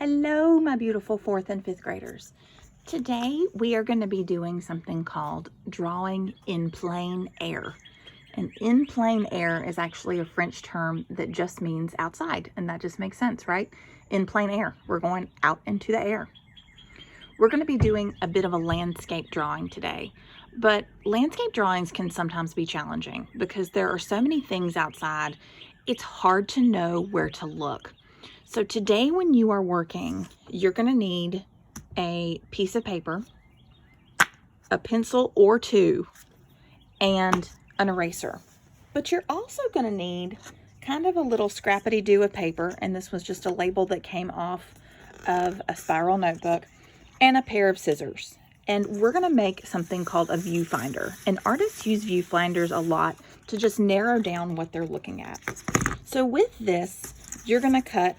Hello, my beautiful 4th and 5th graders. Today we are going to be doing something called drawing in plein air. And in plein air is actually a French term that just means outside, and that just makes sense, right? In plein air, we're going out into the air. We're going to be doing a bit of a landscape drawing today, but landscape drawings can sometimes be challenging because there are so many things outside, it's hard to know where to look. So today when you are working, you're going to need a piece of paper, a pencil or two, and an eraser. But you're also going to need kind of a little scrappity-doo of paper, and this was just a label that came off of a spiral notebook, and a pair of scissors. And we're going to make something called a viewfinder. And artists use viewfinders a lot to just narrow down what they're looking at. So with this, you're going to cut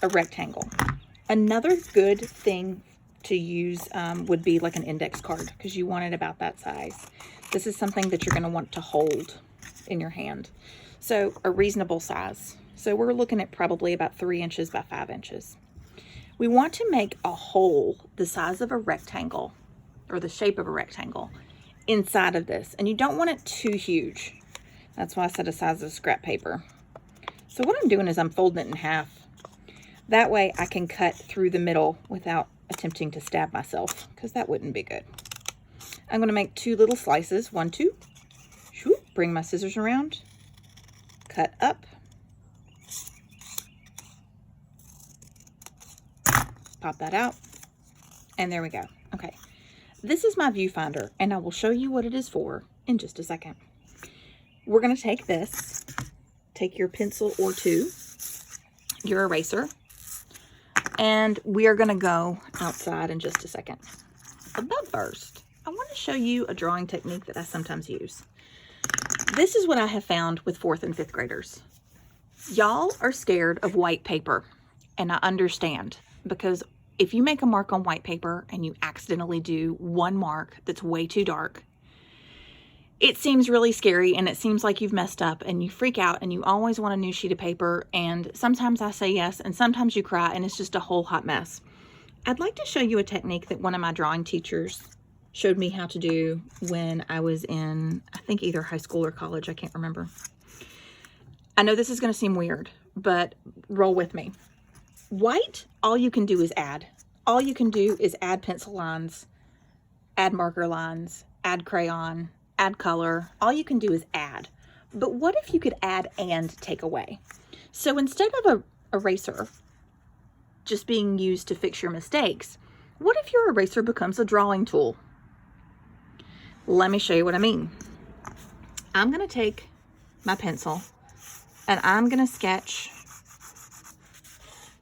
a rectangle. Another good thing to use would be like an index card, because you want it about that size. This is something that you're going to want to hold in your hand. So a reasonable size. So we're looking at probably about 3 inches by 5 inches. We want to make a hole the size of a rectangle, or the shape of a rectangle, inside of this. And you don't want it too huge. That's why I said the size of scrap paper. So what I'm doing is I'm folding it in half. That way I can cut through the middle without attempting to stab myself, because that wouldn't be good. I'm going to make 2 little slices. 1, 2. Bring my scissors around. Cut up. Pop that out. And there we go. Okay. This is my viewfinder, and I will show you what it is for in just a second. We're going to take this. Take your pencil or two, your eraser, and we are going to go outside in just a second. But first, I want to show you a drawing technique that I sometimes use. This is what I have found with 4th and 5th graders. Y'all are scared of white paper, and I understand, because if you make a mark on white paper and you accidentally do one mark that's way too dark, it seems really scary, and it seems like you've messed up, and you freak out, and you always want a new sheet of paper, and sometimes I say yes, and sometimes you cry, and it's just a whole hot mess. I'd like to show you a technique that one of my drawing teachers showed me how to do when I was in, I think, either high school or college. I can't remember. I know this is going to seem weird, but roll with me. White, all you can do is add. All you can do is add pencil lines, add marker lines, add crayon, add color. All you can do is add. But what if you could add and take away? So instead of an eraser just being used to fix your mistakes, what if your eraser becomes a drawing tool? Let me show you what I mean. I'm going to take my pencil and I'm going to sketch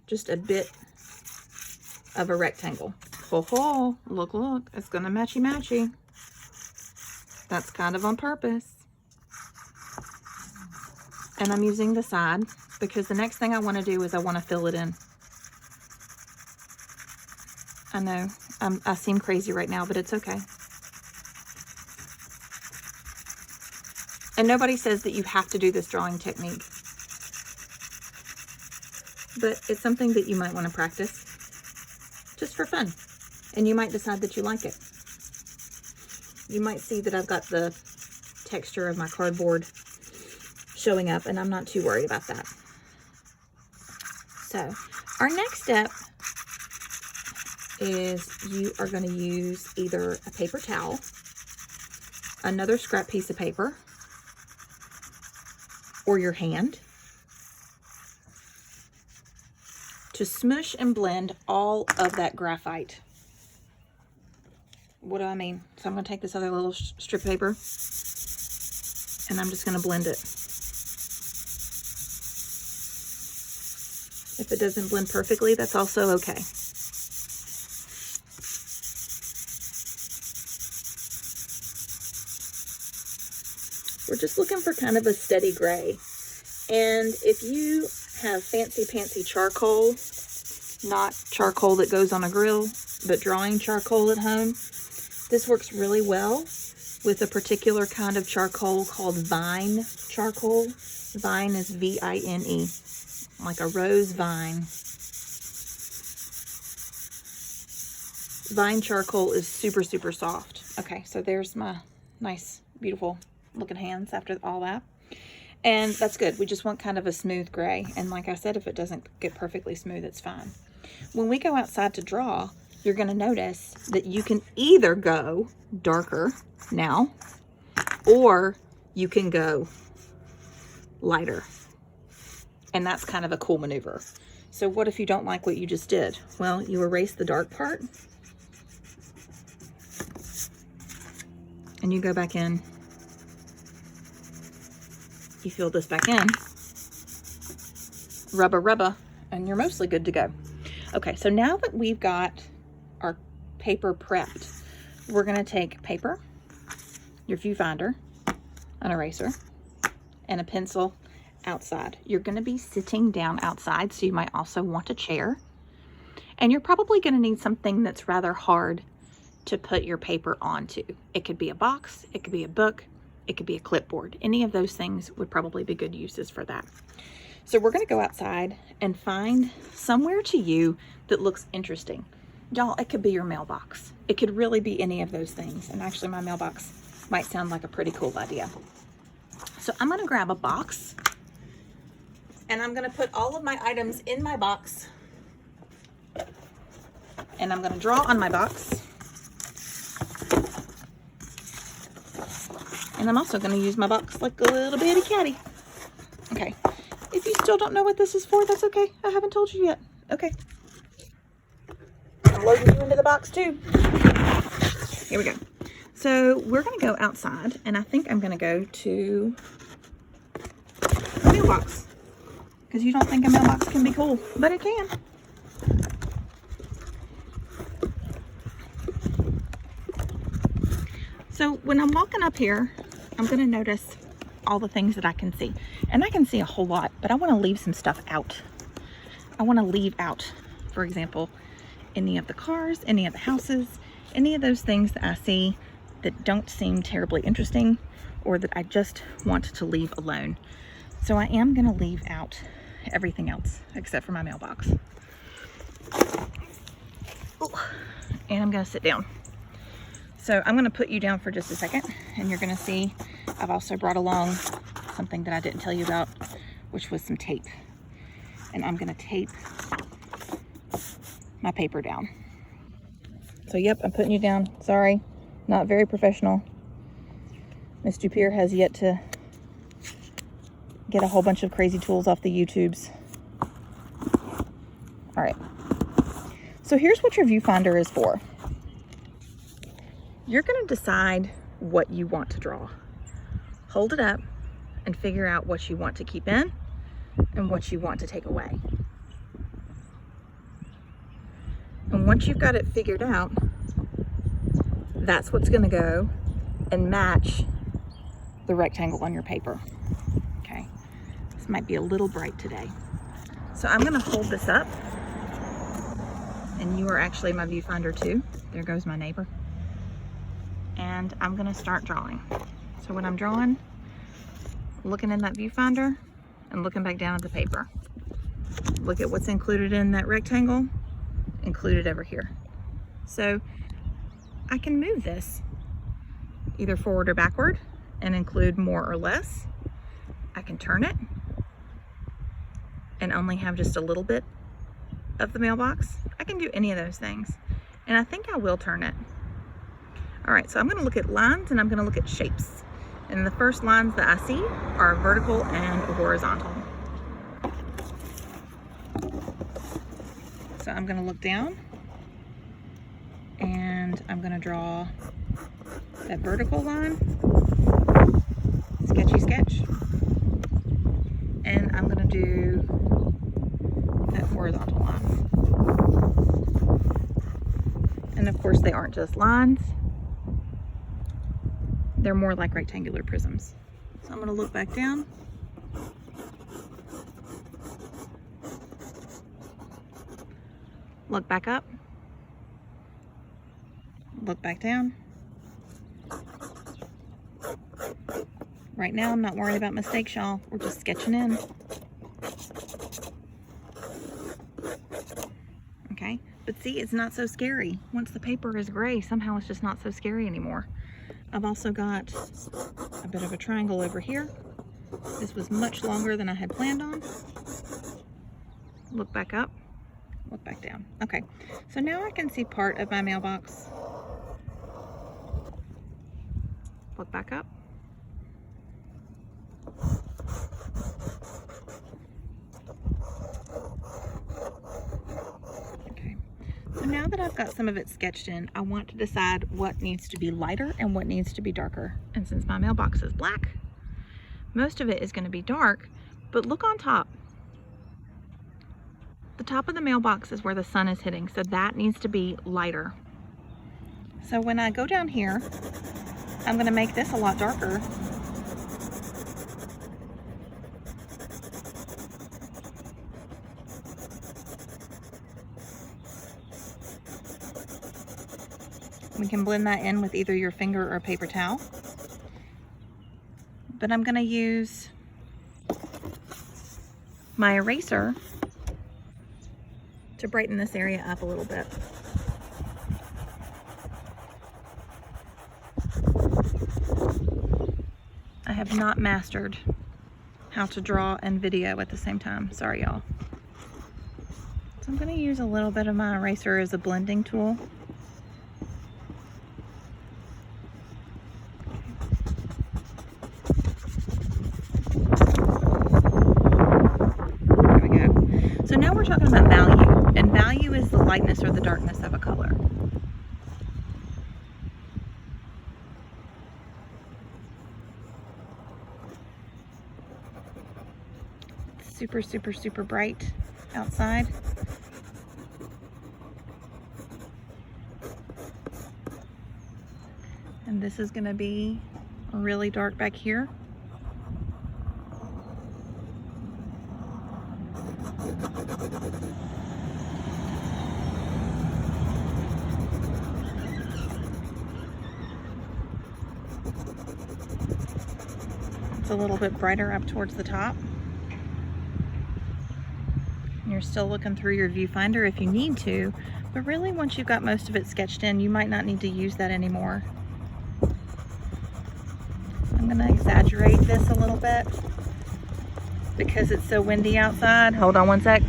just a bit of a rectangle. Ho, look, it's going to matchy. That's kind of on purpose. And I'm using the side because the next thing I want to do is I want to fill it in. I know I seem crazy right now, but it's okay. And nobody says that you have to do this drawing technique, but it's something that you might want to practice just for fun. And you might decide that you like it. You might see that I've got the texture of my cardboard showing up, and I'm not too worried about that. So our next step is you are going to use either a paper towel, another scrap piece of paper, or your hand to smush and blend all of that graphite. What do I mean? So I'm going to take this other little strip of paper and I'm just going to blend it. If it doesn't blend perfectly, that's also okay. We're just looking for kind of a steady gray. And if you have fancy pantsy charcoal, not charcoal that goes on a grill, but drawing charcoal at home, this works really well with a particular kind of charcoal called Vine charcoal. Vine is V-I-N-E. like a rose vine. Vine charcoal is super, super soft. Okay, so there's my nice, beautiful looking hands after all that. And that's good. We just want kind of a smooth gray. And like I said, if it doesn't get perfectly smooth, it's fine. When we go outside to draw, you're going to notice that you can either go darker now, or you can go lighter. And that's kind of a cool maneuver. So what if you don't like what you just did? Well, you erase the dark part and you go back in. You fill this back in, rubber, and you're mostly good to go. Okay, so now that we've got our paper prepped, we're gonna take paper, your viewfinder, an eraser, and a pencil outside. You're gonna be sitting down outside, so you might also want a chair. And you're probably gonna need something that's rather hard to put your paper onto. It could be a box, it could be a book, it could be a clipboard. Any of those things would probably be good uses for that. So we're gonna go outside and find somewhere to you that looks interesting. Y'all, it could be your mailbox. It could really be any of those things. And actually my mailbox might sound like a pretty cool idea. So I'm gonna grab a box and I'm gonna put all of my items in my box. And I'm gonna draw on my box. And I'm also going to use my box like a little bitty caddy. Okay. If you still don't know what this is for, that's okay. I haven't told you yet. Okay. I'm loading you into the box too. Here we go. So we're going to go outside, and I think I'm going to go to a mailbox. Because you don't think a mailbox can be cool, but it can. So when I'm walking up here, I'm going to notice all the things that I can see. And I can see a whole lot, but I want to leave some stuff out. I want to leave out, for example, any of the cars, any of the houses, any of those things that I see that don't seem terribly interesting or that I just want to leave alone. So I am going to leave out everything else except for my mailbox. Ooh. And I'm going to sit down. So I'm going to put you down for just a second, and you're going to see I've also brought along something that I didn't tell you about, which was some tape. And I'm going to tape my paper down. So yep, I'm putting you down. Sorry, not very professional. Miss Dupere has yet to get a whole bunch of crazy tools off the YouTubes. All right. So here's what your viewfinder is for. You're going to decide what you want to draw. Hold it up and figure out what you want to keep in and what you want to take away. And once you've got it figured out, that's what's going to go and match the rectangle on your paper. Okay, this might be a little bright today. So I'm going to hold this up, and you are actually my viewfinder too. There goes my neighbor. And I'm going to start drawing. So when I'm drawing, looking in that viewfinder and looking back down at the paper. Look at what's included in that rectangle, included over here. So I can move this either forward or backward and include more or less. I can turn it and only have just a little bit of the mailbox. I can do any of those things. And I think I will turn it. All right, so I'm gonna look at lines and I'm gonna look at shapes. And the first lines that I see are vertical and horizontal. So I'm gonna look down and I'm gonna draw that vertical line, sketchy sketch. And I'm gonna do that horizontal line. And of course they aren't just lines. They're more like rectangular prisms. So I'm going to look back down. Look back up. Look back down. Right now I'm not worried about mistakes, y'all. We're just sketching in. Okay, but see, it's not so scary. Once the paper is gray, somehow it's just not so scary anymore. I've also got a bit of a triangle over here. This was much longer than I had planned on. Look back up, look back down. Okay, so now I can see part of my mailbox. Look back up. Okay, so now that I've got some of it sketched in, I want to decide what needs to be lighter and what needs to be darker. And since my mailbox is black, most of it is going to be dark, but look on top. The top of the mailbox is where the sun is hitting, so that needs to be lighter. So when I go down here, I'm going to make this a lot darker. We can blend that in with either your finger or a paper towel. But I'm going to use my eraser to brighten this area up a little bit. I have not mastered how to draw and video at the same time. Sorry, y'all. So I'm going to use a little bit of my eraser as a blending tool. There we go. So now we're talking about value, and value is the lightness or the darkness of a color. Super, super, super bright outside. And this is going to be really dark back here. It's a little bit brighter up towards the top. You're still looking through your viewfinder if you need to, but really once you've got most of it sketched in, you might not need to use that anymore. I'm gonna exaggerate this a little bit because it's so windy outside. Hold on one sec.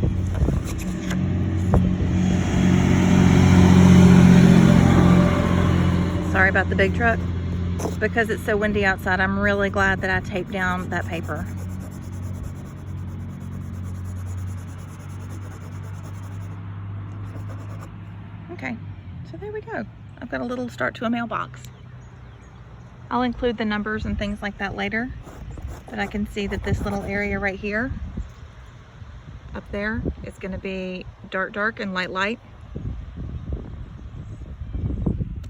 Sorry about the big truck. Because it's so windy outside, I'm really glad that I taped down that paper. Okay, so there we go. I've got a little start to a mailbox. I'll include the numbers and things like that later, but I can see that this little area right here, up there, is going to be dark, dark and light, light.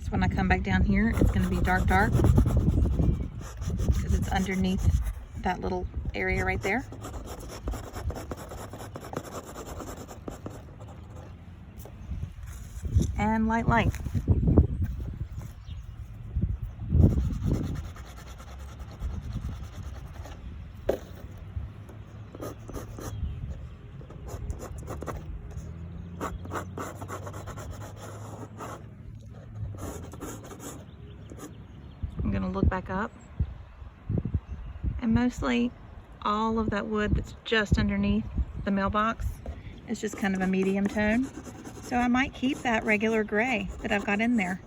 So when I come back down here, it's going to be dark, dark, because it's underneath that little area right there. And light, light. I'm going to look back up, and mostly all of that wood that's just underneath the mailbox is just kind of a medium tone. So I might keep that regular gray that I've got in there.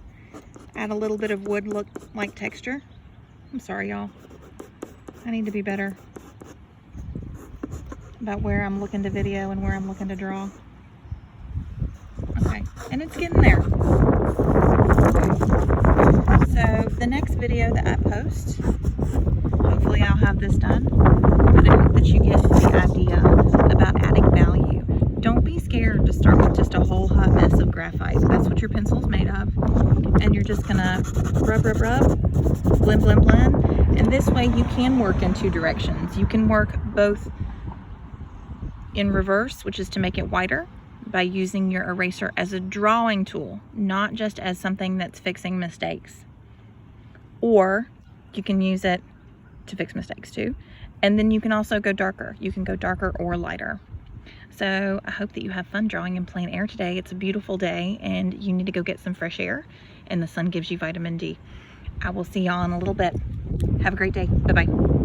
Add a little bit of wood look like texture. I'm sorry, y'all. I need to be better about where I'm looking to video and where I'm looking to draw. Okay, and it's getting there. Okay. So the next video that I post, hopefully I'll have this done, but I hope that you get the idea about adding value. Don't be scared to start with just a whole hot mess of graphite. That's what your pencil's made of. And you're just gonna rub, rub, rub, blend, blend, blend. And this way you can work in two directions. You can work both in reverse, which is to make it whiter, by using your eraser as a drawing tool, not just as something that's fixing mistakes. Or you can use it to fix mistakes too. And then you can also go darker. You can go darker or lighter. So I hope that you have fun drawing in plein air today. It's a beautiful day and you need to go get some fresh air, and the sun gives you vitamin D. I will see y'all in a little bit. Have a great day. Bye-bye.